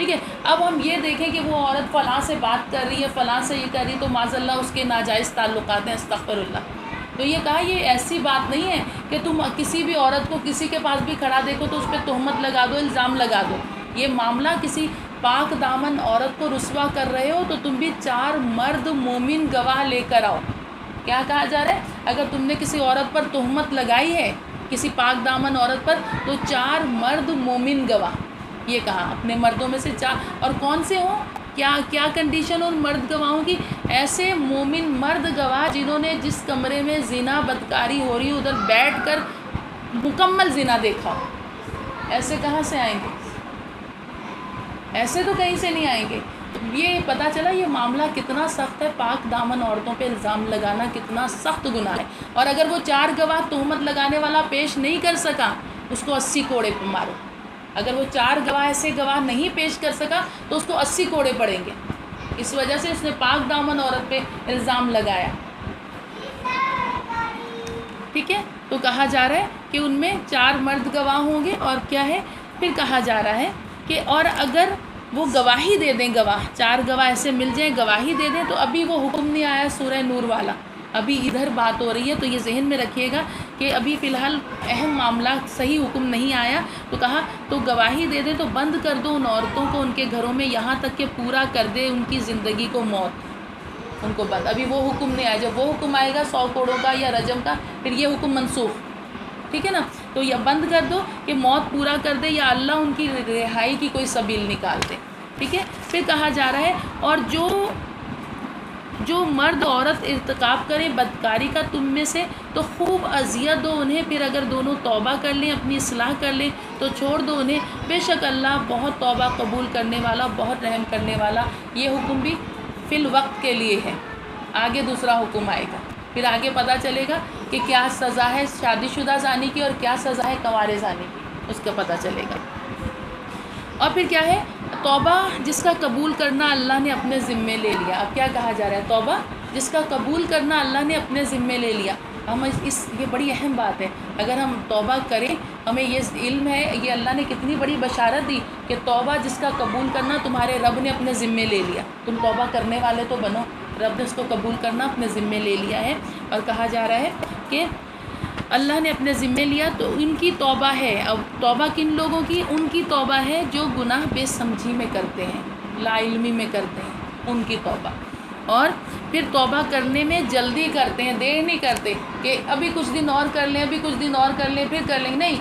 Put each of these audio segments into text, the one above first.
ٹھیک ہے. اب ہم یہ دیکھیں کہ وہ عورت فلاں سے بات کر رہی ہے، فلاں سے یہ کر رہی ہے، تو معاذ اللہ اس کے ناجائز تعلقات ہیں، استغفر اللہ. تو یہ کہا یہ ایسی بات نہیں ہے کہ تم کسی بھی عورت کو کسی کے پاس بھی کھڑا دیکھو تو اس پہ تہمت لگا دو، الزام لگا دو. یہ معاملہ کسی پاک دامن عورت کو رسوا کر رہے ہو تو تم بھی 4 مرد مومن گواہ لے کر آؤ. کیا کہا جا رہا ہے؟ اگر تم نے کسی عورت پر تہمت لگائی ہے، کسی پاک دامن عورت پر، تو 4 مرد مومن گواہ. یہ کہا اپنے مردوں میں سے 4. اور کون سے ہوں؟ کیا کنڈیشن ان مرد گواہوں کی؟ ایسے مومن مرد گواہ جنہوں نے جس کمرے میں زنا بدکاری ہو رہی ادھر بیٹھ کر مکمل زنا دیکھا. ایسے کہاں سے آئیں گے؟ ایسے تو کہیں سے نہیں آئیں گے. یہ پتہ چلا یہ معاملہ کتنا سخت ہے. پاک دامن عورتوں پہ الزام لگانا کتنا سخت گناہ ہے. اور اگر وہ 4 گواہ تہمت لگانے والا پیش نہیں کر سکا، اس کو 80 کوڑے پہ مارو. اگر وہ 4 گواہ ایسے گواہ نہیں پیش کر سکا تو اس کو 80 کوڑے پڑیں گے. اس وجہ سے اس نے پاک دامن عورت پہ الزام لگایا. ٹھیک ہے. تو کہا جا رہا ہے کہ ان میں 4 مرد گواہ ہوں گے. اور کیا ہے پھر کہا جا رہا ہے کہ اور اگر وہ گواہی دے دیں، 4 گواہ ایسے مل جائیں گواہی دے دیں، تو ابھی وہ حکم نہیں آیا سورہ نور والا، ابھی ادھر بات ہو رہی ہے. تو یہ ذہن میں رکھیے گا کہ ابھی فی الحال اہم معاملہ صحیح حکم نہیں آیا. تو کہا تو گواہی دے دیں تو بند کر دو ان عورتوں کو ان کے گھروں میں یہاں تک کہ پورا کر دے ان کی زندگی کو موت. ان کو بند. ابھی وہ حکم نہیں آیا. جب وہ حکم آئے گا 100 کوڑوں کا یا رجم کا، پھر یہ حکم منسوخ. ٹھیک ہے نا. تو یہ بند کر دو کہ موت پورا کر دے یا اللہ ان کی رہائی کی کوئی سبیل نکال دے. ٹھیک ہے. پھر کہا جا رہا ہے اور جو مرد عورت ارتکاب کرے بدکاری کا تم میں سے تو خوب اذیت دو انہیں. پھر اگر دونوں توبہ کر لیں، اپنی اصلاح کر لیں تو چھوڑ دو انہیں. بے شک اللہ بہت توبہ قبول کرنے والا، بہت رحم کرنے والا. یہ حکم بھی فی الوقت کے لیے ہے. آگے دوسرا حکم آئے گا. پھر آگے پتہ چلے گا کہ کیا سزا ہے شادی شدہ زانی کی اور کیا سزا ہے کنوارے زانی کی. اس کا پتہ چلے گا. اور پھر کیا ہے؟ توبہ جس کا قبول کرنا اللہ نے اپنے ذمے لے لیا. اب کیا کہا جا رہا ہے؟ توبہ جس کا قبول کرنا اللہ نے اپنے ذمے لے لیا. ہم یہ بڑی اہم بات ہے. اگر ہم توبہ کریں، ہمیں یہ علم ہے، یہ اللہ نے کتنی بڑی بشارت دی کہ توبہ جس کا قبول کرنا تمہارے رب نے اپنے ذمے لے لیا. تم توبہ کرنے والے تو بنو. رب نے اس کو قبول کرنا اپنے ذمے لے لیا ہے. اور کہا جا رہا ہے کہ اللہ نے اپنے ذمے لیا تو ان کی توبہ ہے. اب توبہ کن لوگوں کی؟ ان کی توبہ ہے جو گناہ بے سمجھی میں کرتے ہیں، لا علمی میں کرتے ہیں، ان کی توبہ. اور پھر توبہ کرنے میں جلدی کرتے ہیں، دیر نہیں کرتے کہ ابھی کچھ دن اور کر لیں، ابھی کچھ دن اور کر لیں، پھر کر لیں. نہیں،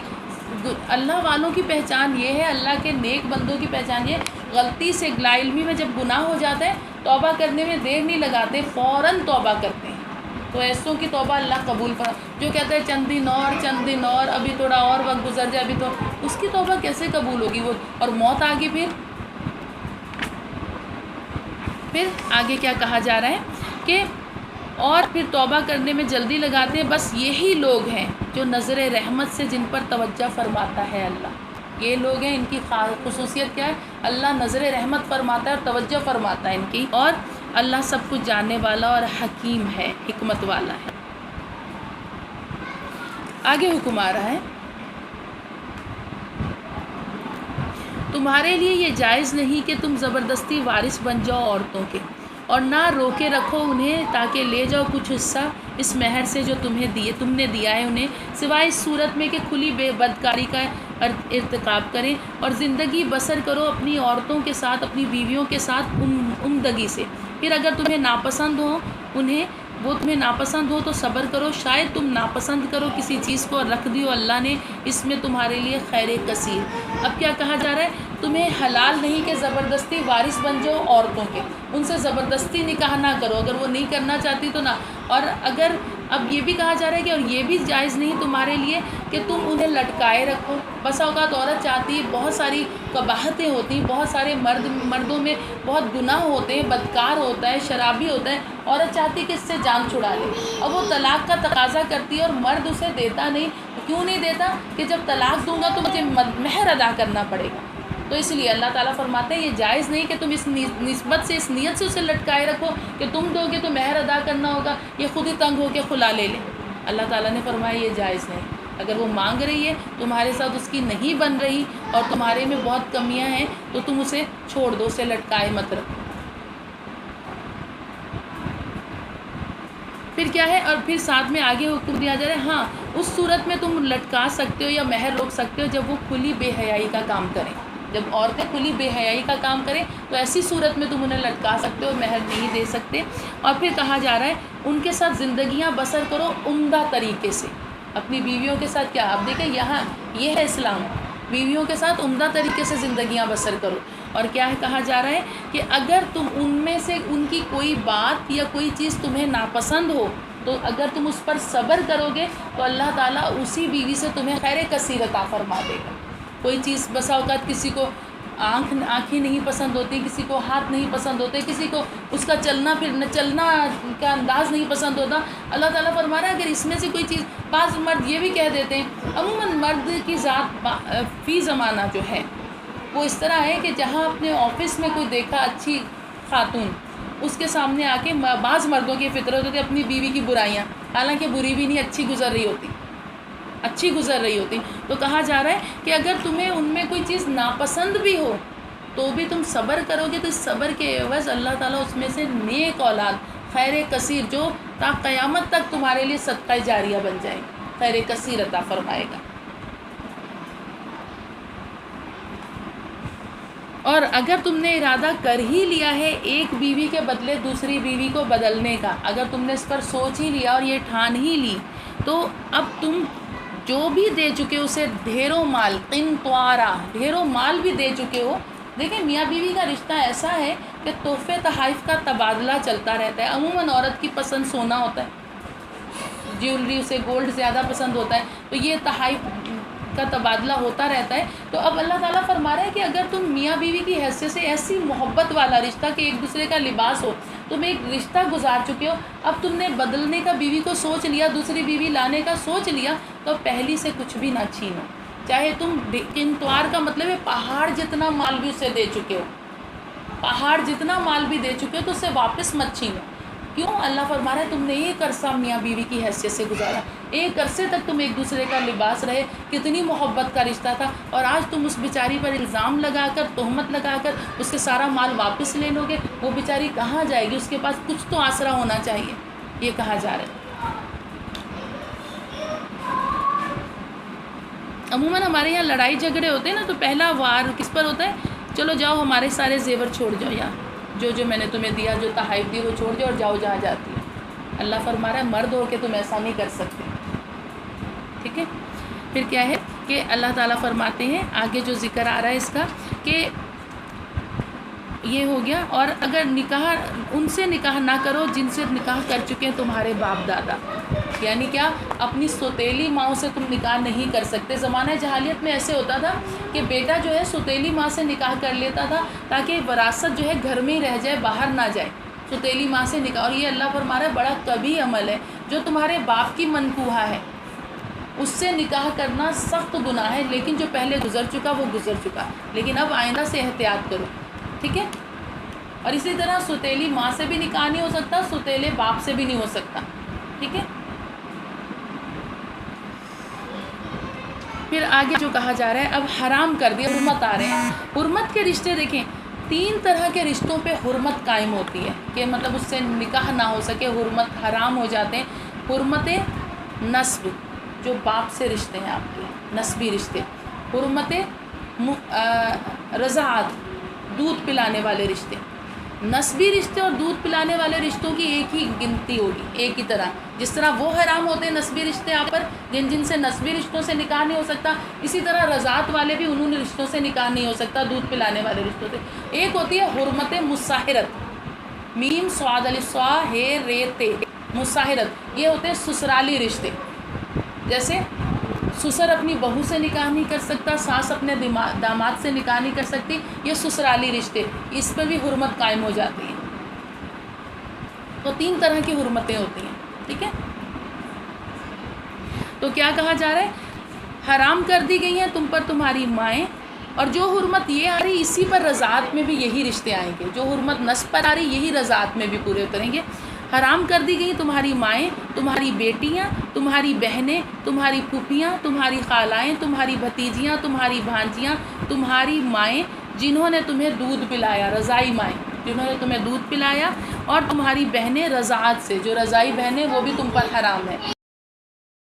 اللہ والوں کی پہچان یہ ہے، اللہ کے نیک بندوں کی پہچان یہ ہے، غلطی سے لا علمی میں جب گناہ ہو جاتا ہے توبہ کرنے میں دیر نہیں لگاتے، فوراً توبہ کرتے ہیں. تو ایسوں کی توبہ اللہ قبول فرما. جو کہتا ہے چند دن اور ابھی تھوڑا اور وقت گزر جائے، ابھی تو اس کی توبہ کیسے قبول ہوگی؟ وہ اور موت آ گئی. پھر آگے کیا کہا جا رہا ہے کہ اور پھر توبہ کرنے میں جلدی لگاتے ہیں. بس یہی لوگ ہیں جو نظر رحمت سے جن پر توجہ فرماتا ہے اللہ. یہ لوگ ہیں، ان کی خصوصیت کیا ہے؟ اللہ نظر رحمت فرماتا ہے اور توجہ فرماتا ہے ان کی. اور اللہ سب کچھ جاننے والا اور حکیم ہے، حکمت والا ہے. آگے حکم آ رہا ہے تمہارے لیے یہ جائز نہیں کہ تم زبردستی وارث بن جاؤ عورتوں کے، اور نہ روکے رکھو انہیں تاکہ لے جاؤ کچھ حصہ اس مہر سے جو تم نے دیا ہے انہیں، سوائے اس صورت میں کہ کھلی بے بدکاری کا ارتکاب کریں اور زندگی بسر کرو اپنی عورتوں کے ساتھ، اپنی بیویوں کے ساتھ عمدگی سے. پھر اگر تمہیں ناپسند ہو وہ تمہیں ناپسند ہو تو صبر کرو. شاید تم ناپسند کرو کسی چیز کو اور رکھ دیو اللہ نے اس میں تمہارے لیے خیر کثیر. اب کیا کہا جا رہا ہے؟ تمہیں حلال نہیں کہ زبردستی وارث بن جاؤ عورتوں کے، ان سے زبردستی نکاح نہ کرو. اگر وہ نہیں کرنا چاہتی تو نہ. اور اگر اب یہ بھی کہا جا رہا ہے کہ اور یہ بھی جائز نہیں تمہارے لیے کہ تم انہیں لٹکائے رکھو. بسا اوقات عورت چاہتی ہے، بہت ساری قباحتیں ہوتی ہیں، بہت سارے مردوں میں بہت گناہ ہوتے ہیں، بدکار ہوتا ہے، شرابی ہوتا ہے. عورت چاہتی ہے کہ اس سے جان چھڑا لے. اب وہ طلاق کا تقاضا کرتی ہے اور مرد اسے دیتا نہیں. کیوں نہیں دیتا؟ کہ جب طلاق دوں گا تو مجھے مہر ادا کرنا پڑے گا. تو اس لیے اللہ تعالیٰ فرماتے ہیں یہ جائز نہیں کہ تم اس نسبت سے، اس نیت سے اسے لٹکائے رکھو کہ تم دو گے تو مہر ادا کرنا ہوگا، یہ خود ہی تنگ ہو کے خلا لے لیں. اللہ تعالیٰ نے فرمایا یہ جائز نہیں. اگر وہ مانگ رہی ہے، تمہارے ساتھ اس کی نہیں بن رہی اور تمہارے میں بہت کمیاں ہیں، تو تم اسے چھوڑ دو، اسے لٹکائے مت رکھو۔ پھر کیا ہے، اور پھر ساتھ میں آگے حکم دیا جا رہا ہے، ہاں اس صورت میں تم لٹکا سکتے ہو یا مہر روک سکتے ہو جب وہ کھلی بے حیائی کا کام کریں۔ جب عورتیں کھلی بے حیائی کا کام کریں تو ایسی صورت میں تم انہیں لٹکا سکتے ہو، مہر نہیں دے سکتے۔ اور پھر کہا جا رہا ہے ان کے ساتھ زندگیاں بسر کرو عمدہ طریقے سے۔ اپنی بیویوں کے ساتھ کیا، آپ دیکھیں یہاں یہ ہے اسلام، بیویوں کے ساتھ عمدہ طریقے سے زندگیاں بسر کرو۔ اور کیا ہے کہا جا رہا ہے کہ اگر تم ان میں سے ان کی کوئی بات یا کوئی چیز تمہیں ناپسند ہو تو اگر تم اس پر صبر کرو گے تو اللہ تعالیٰ اسی بیوی سے تمہیں خیر کثیر عطا فرما دے گا۔ کوئی چیز بسا اوقات کسی کو آنکھیں نہیں پسند ہوتی، کسی کو ہاتھ نہیں پسند ہوتے، کسی کو اس کا چلنا کا انداز نہیں پسند ہوتا، اللہ تعالیٰ فرما رہا ہے اگر اس میں سے کوئی چیز، بعض مرد یہ بھی کہہ دیتے ہیں، عموماً مرد کی ذات فی زمانہ جو ہے وہ اس طرح ہے کہ جہاں اپنے آفس میں کوئی دیکھا اچھی خاتون، اس کے سامنے آ کے بعض مردوں کی فطرت ہوتی ہے اپنی بیوی کی برائیاں، حالانکہ بری بھی نہیں، اچھی گزر رہی ہوتی، تو کہا جا رہا ہے کہ اگر تمہیں ان میں کوئی چیز ناپسند بھی ہو تو بھی تم صبر کرو گے تو اس صبر کے عوض اللہ تعالیٰ اس میں سے نیک اولاد، خیر کثیر، جو تا قیامت تک تمہارے لیے صدقہ جاریہ بن جائے، خیر کثیر عطا فرمائے گا۔ اور اگر تم نے ارادہ کر ہی لیا ہے ایک بیوی کے بدلے دوسری بیوی کو بدلنے کا، اگر تم نے اس پر سوچ ہی لیا اور یہ ٹھان ہی لی، تو اب تم جو بھی دے چکے ہو اسے ڈھیروں مال، قنطوارا، ڈھیروں مال بھی دے چکے ہو۔ دیکھیں میاں بیوی کا رشتہ ایسا ہے کہ تحفے تحائف کا تبادلہ چلتا رہتا ہے۔ عموماً عورت کی پسند سونا ہوتا ہے، جیولری، اسے گولڈ زیادہ پسند ہوتا ہے، تو یہ تحائف کا تبادلہ ہوتا رہتا ہے۔ تو اب اللہ تعالیٰ فرما رہا ہے کہ اگر تم میاں بیوی کی حیثیت سے ایسی محبت والا رشتہ کہ ایک دوسرے کا لباس ہو، تم ایک رشتہ گزار چکے ہو، اب تم نے بدلنے کا بیوی کو سوچ لیا، دوسری بیوی لانے کا سوچ لیا، تو پہلی سے کچھ بھی نہ چھینو، چاہے تم قنطوار کا مطلب ہے پہاڑ جتنا مال بھی اسے دے چکے ہو، پہاڑ جتنا مال بھی دے چکے ہو تو اسے واپس مت چھینو۔ کیوں؟ اللہ فرما رہا ہے تم نے ایک عرصہ میاں بیوی کی حیثیت سے گزارا، ایک عرصے تک تم ایک دوسرے کا لباس رہے، کتنی محبت کا رشتہ تھا، اور آج تم اس بیچاری پر الزام لگا کر، تہمت لگا کر اس سے سارا مال واپس لے لو گے، وہ بیچاری کہاں جائے گی؟ اس کے پاس کچھ تو آسرا ہونا چاہیے، یہ کہا جا رہا ہے۔ عموماً ہمارے یہاں لڑائی جھگڑے ہوتے ہیں نا، تو پہلا وار کس پر ہوتا ہے؟ چلو جاؤ ہمارے سارے زیور چھوڑ جاؤ، یا جو میں نے تمہیں دیا، جو تحائف دی وہ چھوڑ جاؤ اور جاؤ جہاں جاتی ہے۔ اللہ فرما رہا ہے مرد ہو کے تم ایسا نہیں کر سکتے، ٹھیک ہے؟ پھر کیا ہے کہ اللہ تعالیٰ فرماتے ہیں آگے جو ذکر آ رہا ہے اس کا کہ یہ ہو گیا، اور اگر ان سے نکاح نہ کرو جن سے نکاح کر چکے ہیں تمہارے باپ دادا، یعنی کیا؟ اپنی سوتیلی ماؤں سے تم نکاح نہیں کر سکتے۔ زمانہ جہالیت میں ایسے ہوتا تھا کہ بیٹا جو ہے سوتیلی ماں سے نکاح کر لیتا تھا تاکہ وراثت جو ہے گھر میں ہی رہ جائے، باہر نہ جائے، سوتیلی ماں سے نکاح۔ اور یہ اللہ فرما رہا ہے بڑا کبھی عمل ہے، جو تمہارے باپ کی منکوحہ ہے اس سے نکاح کرنا سخت گناہ ہے، لیکن جو پہلے گزر چکا وہ گزر چکا، لیکن اب آئندہ سے احتیاط کرو، ٹھیک ہے؟ اور اسی طرح سوتیلی ماں سے بھی نکاح نہیں ہو سکتا، سوتیلے باپ سے بھی نہیں ہو سکتا، ٹھیک ہے؟ پھر آگے جو کہا جا رہا ہے اب حرام کر دیا، حرمت آ رہے ہیں۔ حرمت کے رشتے دیکھیں، 3 طرح کے رشتوں پہ حرمت قائم ہوتی ہے کہ مطلب اس سے نکاح نہ ہو سکے، حرمت حرام ہو جاتے ہیں۔ حرمت نسب، جو باپ سے رشتے ہیں آپ کے نسبی رشتے، حرمت رضاعت، دودھ پلانے والے رشتے۔ نسبی رشتے اور دودھ پلانے والے رشتوں کی ایک ہی گنتی ہوگی، ایک ہی طرح، جس طرح وہ حرام ہوتے ہیں نسبی رشتے آپ پر، جن سے نسبی رشتوں سے نکاح نہیں ہو سکتا، اسی طرح رضاعت والے بھی انہوں نے رشتوں سے نکاح نہیں ہو سکتا، دودھ پلانے والے رشتوں سے۔ ایک ہوتی ہے حرمت مساہرت، میم صاد الف صا ہے رے تے، مساہرت، یہ ہوتے ہیں سسرالی رشتے، جیسے سسر اپنی بہو سے نکاح نہیں کر سکتا، ساس اپنے داماد سے نکاح نہیں کر سکتی، یہ سسرالی رشتے، اس پر بھی حرمت قائم ہو جاتی ہے۔ تو 3 طرح کی حرمتیں ہوتی ہیں، ٹھیک ہے؟ تو کیا کہا جا رہا ہے؟ حرام کر دی گئی ہیں تم پر تمہاری مائیں، اور جو حرمت یہ آ رہی اسی پر رضاعت میں بھی یہی رشتے آئیں گے، جو حرمت نسب پر آ رہی یہی رضاعت میں بھی پورے اتریں گے۔ حرام کر دی گئی تمہاری مائیں، تمہاری بیٹیاں، تمہاری بہنیں، تمہاری پھوپھیاں، تمہاری خالائیں، تمہاری بھتیجیاں، تمہاری بھانجیاں، تمہاری مائیں جنہوں نے تمہیں دودھ پلایا، رضائی مائیں جنہوں نے تمہیں دودھ پلایا، اور تمہاری بہنیں رضاعت سے، جو رضائی بہنیں وہ بھی تم پر حرام ہے۔